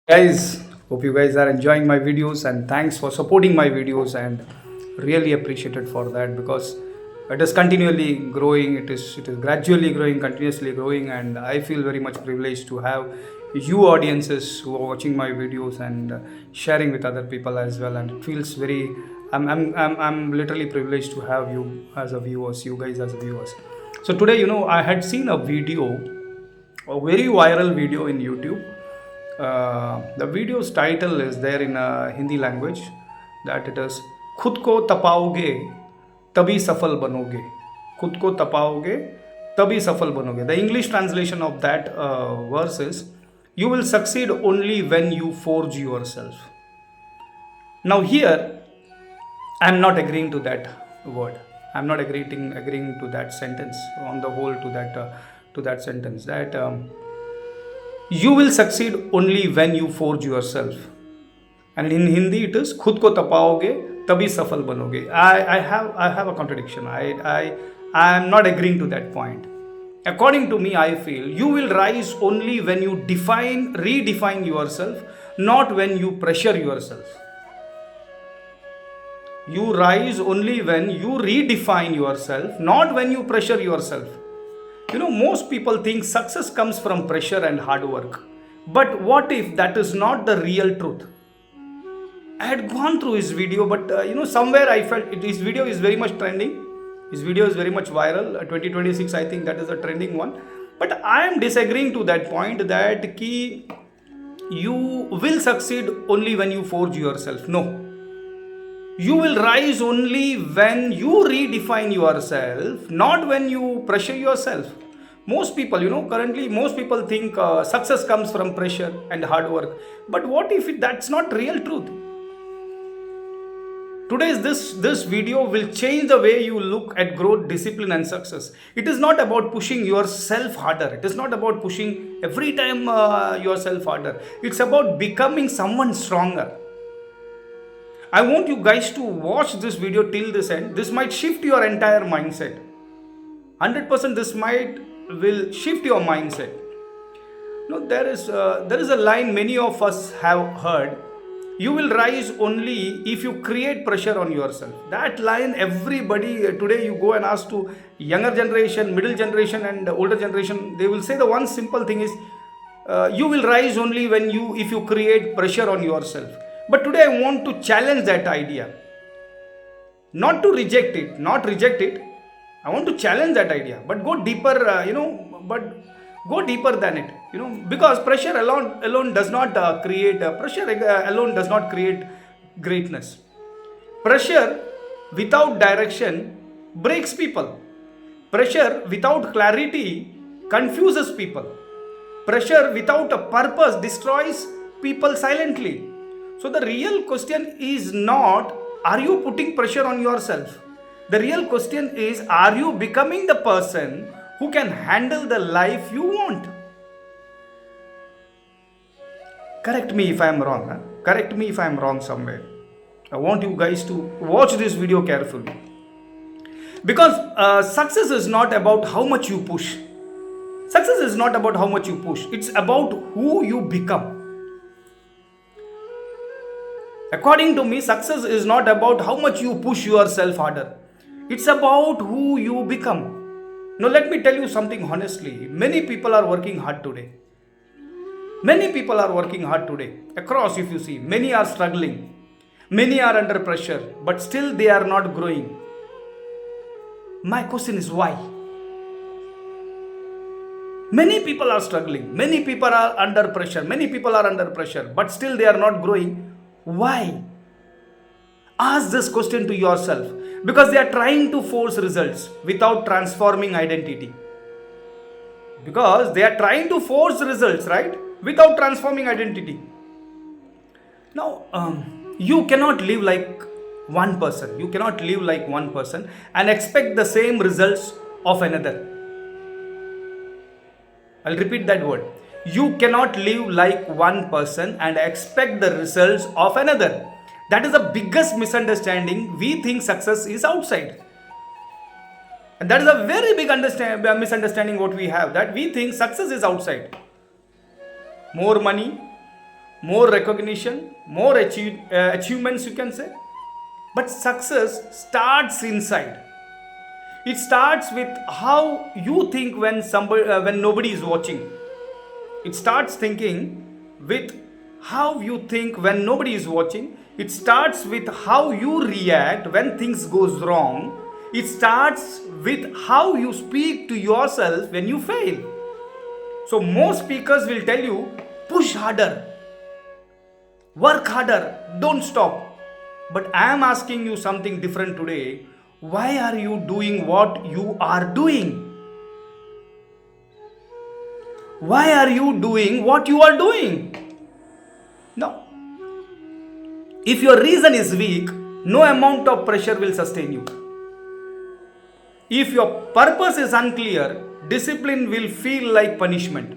Guys, hope you guys are enjoying my videos and thanks for supporting my videos and really appreciated for that because it is continually growing, it is gradually growing, continuously growing, and I feel very much privileged to have you audiences who are watching my videos and sharing with other people as well. And it feels very I'm literally privileged to have you as a viewers, you guys as viewers. So today, I had seen a very viral video in YouTube. The video's title is there in Hindi language, that it is खुद को तपाओगे तभी सफल बनोगे. खुद को तपाओगे तभी सफल बनोगे. The English translation of that verse is, you will succeed only when you forge yourself. Now here I am not agreeing to that word. I am not agreeing to that sentence on the whole, to that sentence that you will succeed only when you forge yourself. And in Hindi it is खुद को तपाओगे तभी सफल बनोगे. I have a contradiction. I am not agreeing to that point. According to me, I feel you will rise only when you redefine yourself, not when you pressure yourself. You rise only when you redefine yourself, not when you pressure yourself. Most people think success comes from pressure and hard work. But what if that is not the real truth? I had gone through his video, but somewhere I felt his video is very much trending. His video is very much viral. 2026, I think that is a trending one. But I am disagreeing to that point that you will succeed only when you forge yourself. No. You will rise only when you redefine yourself, not when you pressure yourself. Most people, currently most people think success comes from pressure and hard work. But what if that's not real truth? Today's this video will change the way you look at growth, discipline, and success. It is not about pushing yourself harder. It is not about pushing every time yourself harder. It's about becoming someone stronger. I want you guys to watch this video till this end. This might shift your entire mindset. 100% this will shift your mindset. There is a line many of us have heard. You will rise only if you create pressure on yourself. That line, everybody today, you go and ask to younger generation, middle generation, and older generation, they will say the one simple thing is, you will rise only if you create pressure on yourself. But today I want to challenge that idea. Not to reject it, I want to challenge that idea, but go deeper, go deeper than it, because pressure alone does not create greatness. Pressure without direction breaks people. Pressure without clarity confuses people. Pressure without a purpose destroys people silently. So the real question is not, are you putting pressure on yourself? The real question is, are you becoming the person who can handle the life you want? Correct me if I am wrong. Correct me if I am wrong somewhere. I want you guys to watch this video carefully. Because success is not about how much you push. Success is not about how much you push. It's about who you become. According to me, success is not about how much you push yourself harder. It's about who you become. Now, let me tell you something honestly. Many people are working hard today. Many people are working hard today. Across, if you see, many are struggling. Many are under pressure, but still they are not growing. My question is why? Many people are struggling. Many people are under pressure. Many people are under pressure, but still they are not growing. Why? Ask this question to yourself. Because they are trying to force results without transforming identity. Because they are trying to force results, right? Without transforming identity. Now, you cannot live like one person. You cannot live like one person and expect the same results of another. I'll repeat that word. You cannot live like one person and expect the results of another. That is the biggest misunderstanding. We think success is outside. And that is a very big misunderstanding what we have. That we think success is outside. More money, more recognition, more achievements, you can say. But success starts inside. It starts with how you think when nobody is watching. It starts thinking with how you think when nobody is watching. It starts with how you react when things goes wrong. It starts with how you speak to yourself when you fail. So most speakers will tell you, push harder, work harder, don't stop. But I am asking you something different today. Why are you doing what you are doing? Why are you doing what you are doing? No. If your reason is weak, no amount of pressure will sustain you. If your purpose is unclear, discipline will feel like punishment.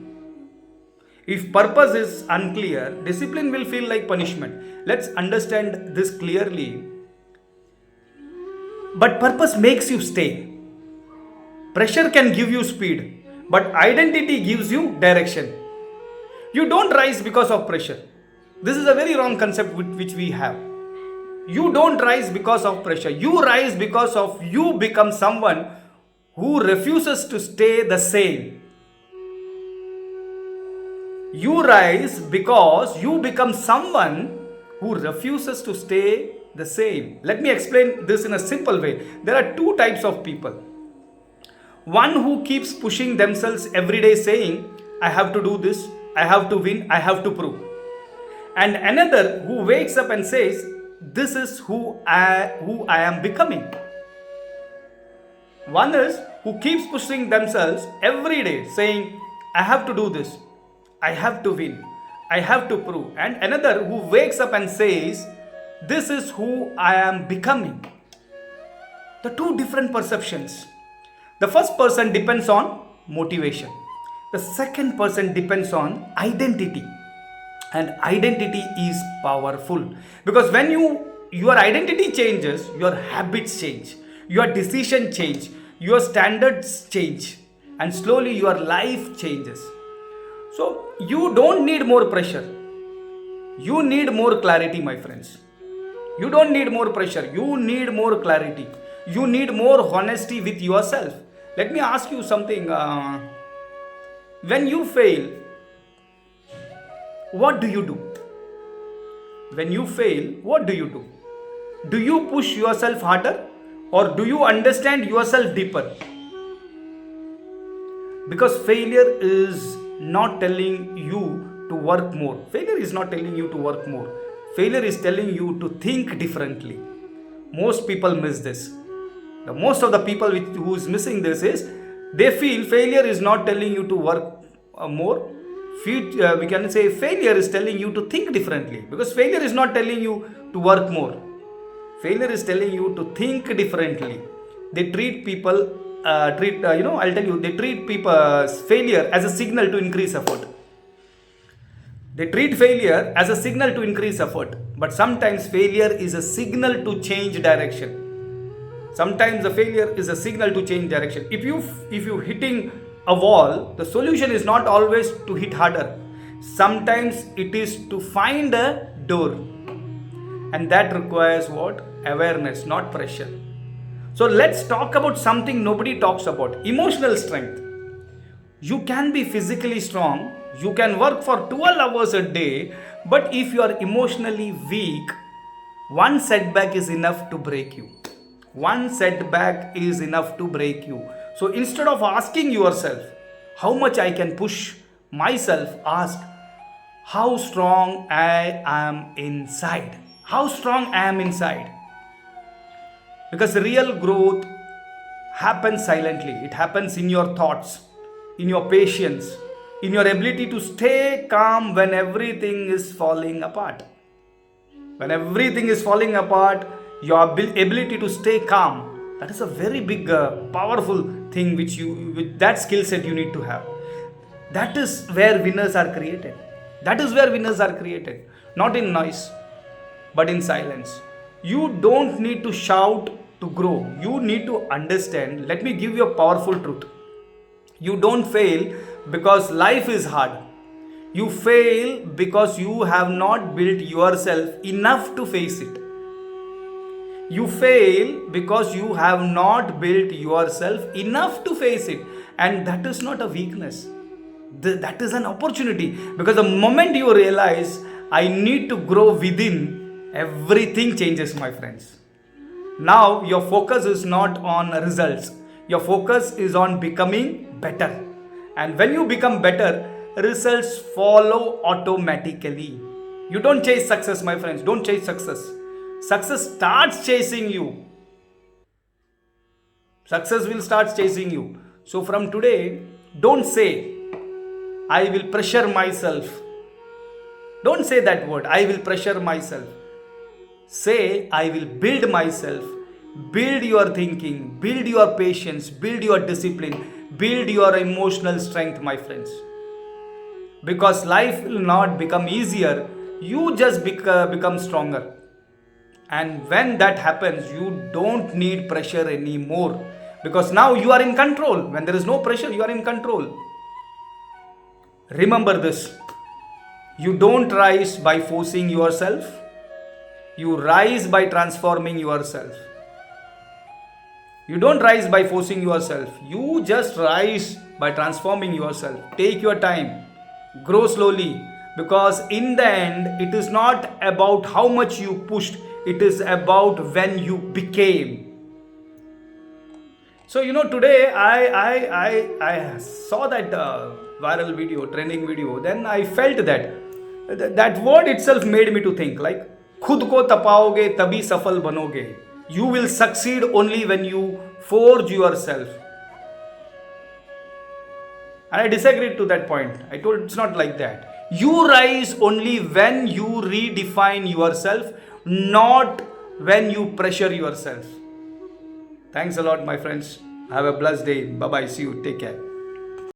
If purpose is unclear, discipline will feel like punishment. Let's understand this clearly. But purpose makes you stay. Pressure can give you speed, but identity gives you direction. You don't rise because of pressure. This is a very wrong concept which we have. You don't rise because of pressure. You rise because of you become someone who refuses to stay the same. You rise because you become someone who refuses to stay the same. Let me explain this in a simple way. There are two types of people. One who keeps pushing themselves every day saying, I have to do this, I have to win, I have to prove. And another who wakes up and says, this is who I am becoming. One is who keeps pushing themselves every day saying, I have to do this, I have to win, I have to prove. And another who wakes up and says, this is who I am becoming. The two different perceptions. The first person depends on motivation. The second person depends on identity. And identity is powerful. Because when your identity changes, your habits change, your decision change, your standards change, and slowly your life changes. So you don't need more pressure. You need more clarity, my friends. You don't need more pressure. You need more clarity. You need more honesty with yourself. Let me ask you something. When you fail, what do you do? When you fail, what do you do? Do you push yourself harder or do you understand yourself deeper? Because failure is not telling you to work more. Failure is not telling you to work more. Failure is telling you to think differently. Most people miss this. Most of the people who is missing this is they feel failure is not telling you to work more. We can say failure is telling you to think differently, because failure is not telling you to work more. Failure is telling you to think differently. They treat people, I'll tell you, they treat people's failure as a signal to increase effort. They treat failure as a signal to increase effort, but sometimes failure is a signal to change direction. Sometimes the failure is a signal to change direction. If you hitting a wall, the solution is not always to hit harder. Sometimes it is to find a door. And that requires what? Awareness, not pressure. So let's talk about something nobody talks about. Emotional strength. You can be physically strong. You can work for 12 hours a day. But if you are emotionally weak, one setback is enough to break you. One setback is enough to break you. So instead of asking yourself, how much I can push myself, ask, how strong I am inside. How strong I am inside. Because real growth happens silently. It happens in your thoughts, in your patience, in your ability to stay calm when everything is falling apart. When everything is falling apart, your ability to stay calm, that is a very big, powerful thing with that skill set you need to have. That is where winners are created. That is where winners are created. Not in noise, but in silence. You don't need to shout to grow. You need to understand. Let me give you a powerful truth. You don't fail because life is hard. You fail because you have not built yourself enough to face it. You fail because you have not built yourself enough to face it. And that is not a weakness. That is an opportunity. Because the moment you realize, I need to grow within, everything changes, my friends. Now your focus is not on results. Your focus is on becoming better. And when you become better, results follow automatically. You don't chase success, my friends. Don't chase success. Success starts chasing you. Success will start chasing you. So from today, don't say, I will pressure myself. Don't say that word, I will pressure myself. Say, I will build myself. Build your thinking, build your patience, build your discipline, build your emotional strength, my friends. Because life will not become easier, you just become stronger. And when that happens, you don't need pressure anymore. Because now you are in control. When there is no pressure, you are in control. Remember this. You don't rise by forcing yourself. You rise by transforming yourself. You don't rise by forcing yourself. You just rise by transforming yourself. Take your time. Grow slowly. Because in the end, it is not about how much you pushed. It is about when you became. So today I saw that viral video, trending video. Then I felt that word itself made me to think like, खुद को तपाओगे तभी सफल बनोगे. You will succeed only when you forge yourself. And I disagreed to that point. I told it's not like that. You rise only when you redefine yourself, not when you pressure yourself. Thanks a lot, my friends. Have a blessed day. Bye bye. See you. Take care.